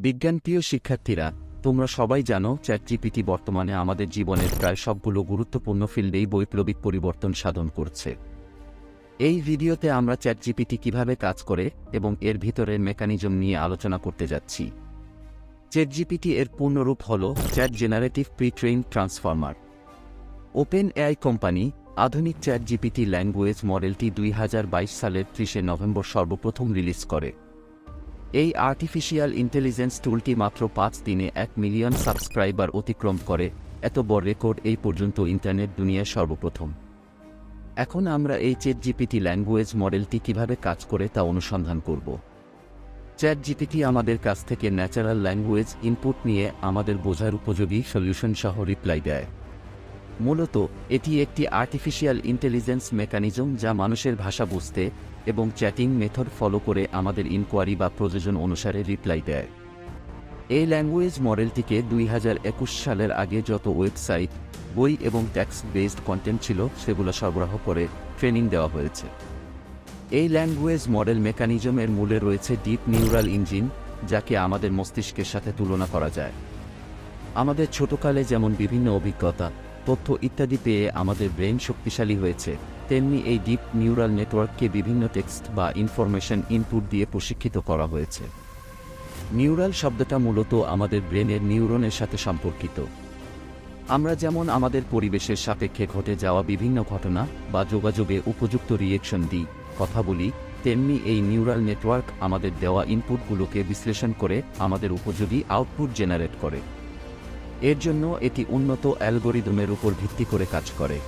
বিজ্ঞানপ্রিয় শিক্ষার্থীরা, তোমরা সবাই জানো চ্যাটজিপিটি বর্তমানে আমাদের জীবনের প্রায় সবগুলো গুরুত্বপূর্ণ ফিল্ডেই বৈপ্লবিক পরিবর্তন সাধন করছে। এই ভিডিওতে আমরা চ্যাটজিপিটি কিভাবে কাজ করে এবং এর ভিতরের মেকানিজম নিয়ে আলোচনা করতে যাচ্ছি। চ্যাটজিপিটি এর পূর্ণরূপ হল chat generative pre-train transformer. Open AI company আধুনিক চ্যাটজিপিটি ল্যাঙ্গুয়েজ মডেলটি 2022 সালের 30 নভেম্বর সর্বপ্রথম রিলিজ করে। এই আর্টিফিশিয়াল ইন্টেলিজেন্স টুলটি মাত্র 5 দিনে 1 মিলিয়ন সাবস্ক্রাইবার অতিক্রম করে। এত বড় রেকর্ড এই পর্যন্ত ইন্টারনেট দুনিয়ায় সর্বপ্রথম। এখন আমরা এই চ্যাটজিপিটি ল্যাঙ্গুয়েজ মডেলটি কিভাবে কাজ করে তা অনুসন্ধান করব। চ্যাটজিপিটি আমাদের কাছ থেকে ন্যাচারাল ল্যাঙ্গুয়েজ ইনপুট নিয়ে আমাদের বোঝার উপযোগী সলিউশন সহ রিপ্লাই দেয়। মূলত এটি একটি আর্টিফিশিয়াল ইন্টেলিজেন্স মেকানিজম যা মানুষের ভাষা বুঝতে এবং চ্যাটিং মেথড ফলো করে আমাদের ইনকোয়ারি বা প্রয়োজন অনুসারে রিপ্লাই দেয়। এই ল্যাঙ্গুয়েজ মডেলটিকে 2021 সালের আগে যত ওয়েবসাইট, বই এবং টেক্সট বেসড কন্টেন্ট ছিল সেগুলো সরবরাহ করে ট্রেনিং দেওয়া হয়েছে। এই ল্যাঙ্গুয়েজ মডেল মেকানিজমের মূলে রয়েছে ডিপ নিউরাল ইঞ্জিন, যাকে আমাদের মস্তিষ্কের সাথে তুলনা করা যায়। আমাদের ছোটকালে যেমন বিভিন্ন অভিজ্ঞতা, তথ্য ইত্যাদি পেয়ে আমাদের ব্রেন শক্তিশালী হয়েছে, তেমনি এই ডিপ নিউরাল নেটওয়ার্ককে বিভিন্ন টেক্সট বা ইনফরমেশন ইনপুট দিয়ে প্রশিক্ষিত করা হয়েছে। নিউরাল শব্দটা মূলত আমাদের ব্রেনের নিউরনের সাথে সম্পর্কিত। আমরা যেমন আমাদের পরিবেশের সাপেক্ষে ঘটে যাওয়া বিভিন্ন ঘটনা বা যোগাযোগে উপযুক্ত রিয়েকশন দিই, কথা বলি, তেমনি এই নিউরাল নেটওয়ার্ক আমাদের দেওয়া ইনপুটগুলোকে বিশ্লেষণ করে আমাদের উপযোগী আউটপুট জেনারেট করে। এর জন্য এটি উন্নত অ্যালগরিদমের উপর ভিত্তি করে কাজ করে।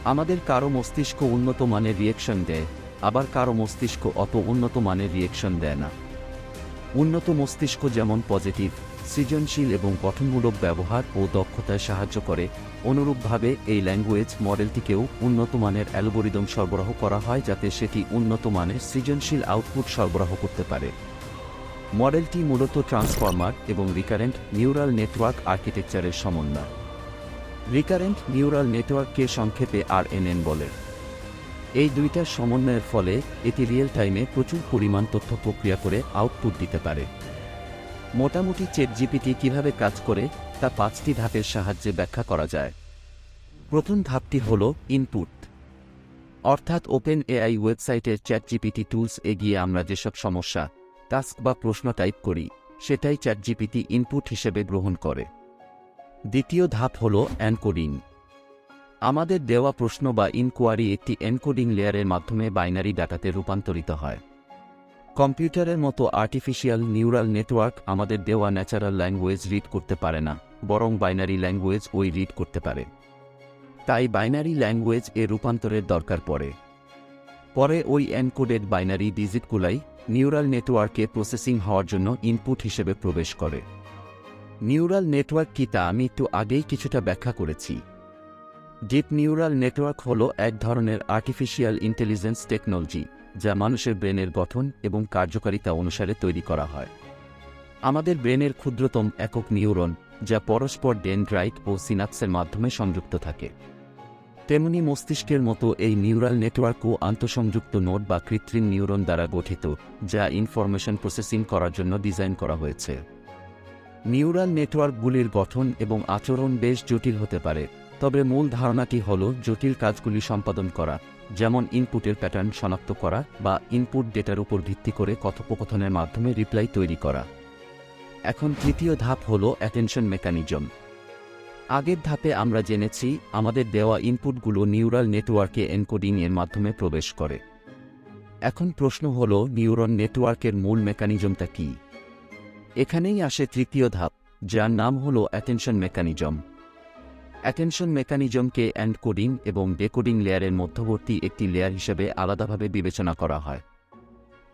আমাদের কারো মস্তিষ্ক উন্নত মানের রিয়েকশন দেয়, আবার কারো মস্তিষ্ক অত উন্নত মানের রিয়েকশন দেয় না। উন্নত মস্তিষ্ক যেমন পজিটিভ, সৃজনশীল এবং গঠনমূলক ব্যবহার ও দক্ষতায় সাহায্য করে, অনুরূপভাবে এই ল্যাঙ্গুয়েজ মডেলটিকেও উন্নত মানের অ্যালগরিদম সরবরাহ করা হয় যাতে সেটি উন্নত মানের সৃজনশীল আউটপুট সরবরাহ করতে পারে। মডেলটি মূলত ট্রান্সফর্মার এবং রিকারেন্ট নিউরাল নেটওয়ার্ক আর্কিটেকচারের সমন্বয়। রিকারেন্ট নিউরাল নেটওয়ার্ককে সংক্ষেপে RNN বলে। এই দুইটার সমন্বয়ের ফলে এটি রিয়েল টাইমে প্রচুর পরিমাণ তথ্য প্রক্রিয়া করে আউটপুট দিতে পারে। মোটামুটি চ্যাটজিপিটি কিভাবে কাজ করে তা 5টি ধাপের সাহায্যে ব্যাখ্যা করা যায়। প্রথম ধাপটি হল ইনপুট, অর্থাৎ ওপেন এআই ওয়েবসাইটের চ্যাটজিপিটি টুলস এগিয়ে আমরা যেসব সমস্যা, টাস্ক বা প্রশ্ন টাইপ করি সেটাই চ্যাটজিপিটি ইনপুট হিসেবে গ্রহণ করে। দ্বিতীয় ধাপ হল এনকোডিং। আমাদের দেওয়া প্রশ্ন বা ইনকোয়ারি একটি এনকোডিং লেয়ারের মাধ্যমে বাইনারি ডাটাতে রূপান্তরিত হয়। কম্পিউটারের মতো আর্টিফিশিয়াল নিউরাল নেটওয়ার্ক আমাদের দেওয়া ন্যাচারাল ল্যাঙ্গুয়েজ রিড করতে পারে না, বরং বাইনারি ল্যাঙ্গুয়েজ রিড করতে পারে। তাই বাইনারি ল্যাঙ্গুয়েজ রূপান্তরের দরকার পড়ে। পরে ওই এনকোডেড বাইনারি ডিজিটগুলাই নিউরাল নেটওয়ার্কে প্রসেসিং হওয়ার জন্য ইনপুট হিসেবে প্রবেশ করে। নিউরাল নেটওয়ার্ক কি তা আমি একটু আগেই কিছুটা ব্যাখ্যা করেছি। ডিপ নিউরাল নেটওয়ার্ক হল এক ধরনের আর্টিফিশিয়াল ইন্টেলিজেন্স টেকনোলজি যা মানুষের ব্রেনের গঠন এবং কার্যকারিতা অনুসারে তৈরি করা হয়। আমাদের ব্রেনের ক্ষুদ্রতম একক নিউরন, যা পরস্পর ডেনড্রাইট ও সিনাপসের মাধ্যমে সংযুক্ত থাকে, তেমনি মস্তিষ্কের মতো এই নিউরাল নেটওয়ার্কও আন্তঃসংযুক্ত নোড বা কৃত্রিম নিউরন দ্বারা গঠিত, যা ইনফরমেশন প্রসেসিং করার জন্য ডিজাইন করা হয়েছে। নিউরাল নেটওয়ার্কগুলির গঠন এবং আচরণ বেশ জটিল হতে পারে, তবে মূল ধারণাটি হল জটিল কাজগুলি সম্পাদন করা, যেমন ইনপুটের প্যাটার্ন শনাক্ত করা বা ইনপুট ডেটার উপর ভিত্তি করে কথোপকথনের মাধ্যমে রিপ্লাই তৈরি করা। এখন তৃতীয় ধাপ হল অ্যাটেনশন মেকানিজম। আগের ধাপে আমরা জেনেছি আমাদের দেওয়া ইনপুটগুলো নিউরাল নেটওয়ার্কে এনকোডিং এর মাধ্যমে প্রবেশ করে। এখন প্রশ্ন হল নিউরন নেটওয়ার্কের মূল মেকানিজমটা কী? এখানেই আসে তৃতীয় ধাপ, যার নাম হল অ্যাটেনশন মেকানিজম। অ্যাটেনশন মেকানিজমকে এনকোডিং এবং ডেকোডিং লেয়ারের মধ্যবর্তী একটি লেয়ার হিসেবে আলাদাভাবে বিবেচনা করা হয়।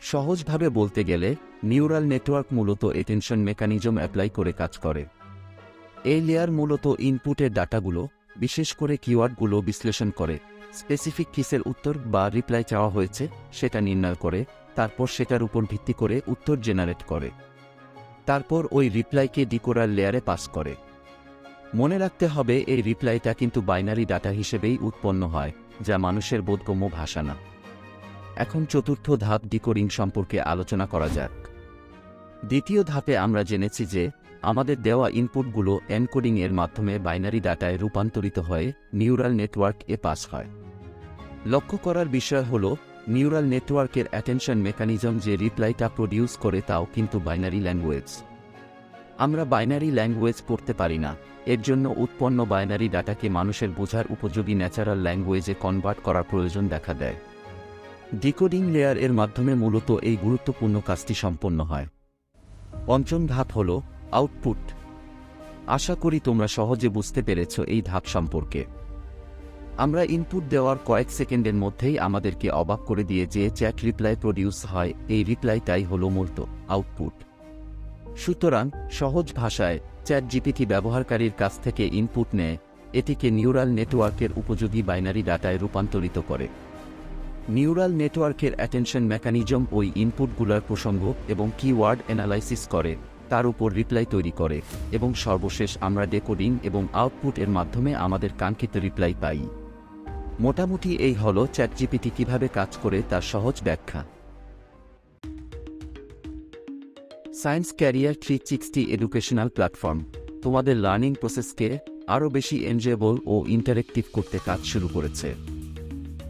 সহজভাবে বলতে গেলে নিউরাল নেটওয়ার্ক মূলত অ্যাটেনশন মেকানিজম অ্যাপ্লাই করে কাজ করে। এই লেয়ার মূলত ইনপুটের ডাটাগুলো, বিশেষ করে কিওয়ার্ডগুলো বিশ্লেষণ করে, স্পেসিফিক কিসের উত্তর বা রিপ্লাই চাওয়া হয়েছে সেটা নির্ণয় করে, তারপর সেটার উপর ভিত্তি করে উত্তর জেনারেট করে, তারপর ওই রিপ্লাইকে ডিকোডার লেয়ারে পাস করে। মনে রাখতে হবে এই রিপ্লাইটা কিন্তু বাইনারি ডাটা হিসেবেই উৎপন্ন হয়, যা মানুষের বোধগম্য ভাষা না। এখন চতুর্থ ধাপ ডিকোডিং সম্পর্কে আলোচনা করা যাক। দ্বিতীয় ধাপে আমরা জেনেছি যে আমাদের দেওয়া ইনপুটগুলো এনকোডিং এর মাধ্যমে বাইনারি ডাটায় রূপান্তরিত হয়ে নিউরাল নেটওয়ার্ক এ পাস হয়। লক্ষ্য করার বিষয় হল নিউরাল নেটওয়ার্কের অ্যাটেনশন মেকানিজম যে রিপ্লাইটা প্রডিউস করে তাও কিন্তু বাইনারি ল্যাঙ্গুয়েজ। আমরা বাইনারি ল্যাঙ্গুয়েজ পড়তে পারি না, এর জন্য উৎপন্ন বাইনারি ডাটাকে মানুষের বোঝার উপযোগী ন্যাচারাল ল্যাঙ্গুয়েজে কনভার্ট করার প্রয়োজন দেখা দেয়। ডিকোডিং লেয়ার এর মাধ্যমে মূলত এই গুরুত্বপূর্ণ কাজটি সম্পন্ন হয়। পঞ্চম ধাপ হল আউটপুট। আশা করি তোমরা সহজে বুঝতে পেরেছ এই ধাপ সম্পর্কে। আমরা ইনপুট দেওয়ার কয়েক সেকেন্ডের মধ্যেই আমাদেরকে অবাক করে দিয়ে যে চ্যাট রিপ্লাই প্রডিউস হয়, এই রিপ্লাইটাই হল মূলত আউটপুট। সুতরাং সহজ ভাষায় চ্যাটজিপিটি ব্যবহারকারীর কাছ থেকে ইনপুট নেয়, এটিকে নিউরাল নেটওয়ার্কের উপযোগী বাইনারি ডাটায় রূপান্তরিত করে। নিউরাল নেটওয়ার্কের অ্যাটেনশন মেকানিজম ওই ইনপুটগুলোর প্রসঙ্গ এবং কিওয়ার্ড অ্যানালাইসিস করে, তার উপর রিপ্লাই তৈরি করে এবং সর্বশেষ আমরা ডেকোডিং এবং আউটপুট এর মাধ্যমে আমাদের কাঙ্ক্ষিত রিপ্লাই পাই। মোটামুটি এই হলো চ্যাটজিপিটি কিভাবে কাজ করে তার সহজ ব্যাখ্যা। সায়েন্স ক্যারিয়ার 360 এডুকেশনাল প্ল্যাটফর্ম তোমাদের লার্নিং প্রসেসকে আরও বেশি এনজয়েবল ও ইন্টারেক্টিভ করতে কাজ শুরু করেছে।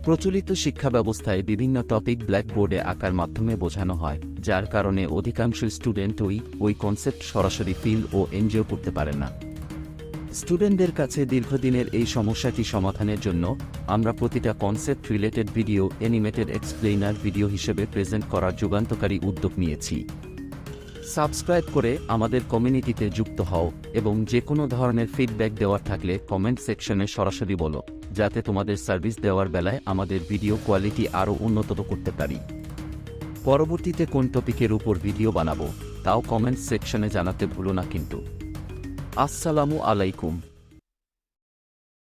প্রচলিত শিক্ষা ব্যবস্থায় বিভিন্ন টপিক ব্ল্যাকবোর্ডে আঁকার মাধ্যমে বোঝানো হয়, যার কারণে অধিকাংশ স্টুডেন্ট ওই কনসেপ্ট সরাসরি ফিল ও এনজয় করতে পারে না। স্টুডেন্টদের কাছে দীর্ঘদিনের এই সমস্যাটি সমাধানের জন্য আমরা প্রতিটা concept related video animated explainer video হিসেবে প্রেজেন্ট করার যুগান্তকারী উদ্যোগ নিয়েছি। সাবস্ক্রাইব করে আমাদের কমিউনিটিতে যুক্ত হও এবং যে কোনো ধরনের ফিডব্যাক দেওয়ার থাকলে কমেন্ট সেকশনে সরাসরি বলো, যাতে তোমাদের সার্ভিস দেওয়ার বেলায় আমাদের ভিডিও কোয়ালিটি আরও উন্নত করতে পারি। পরবর্তীতে কোন টপিকের উপর ভিডিও বানাবো তাও কমেন্ট সেকশনে জানাতে ভুলো না কিন্তু। আসসালামু আলাইকুম।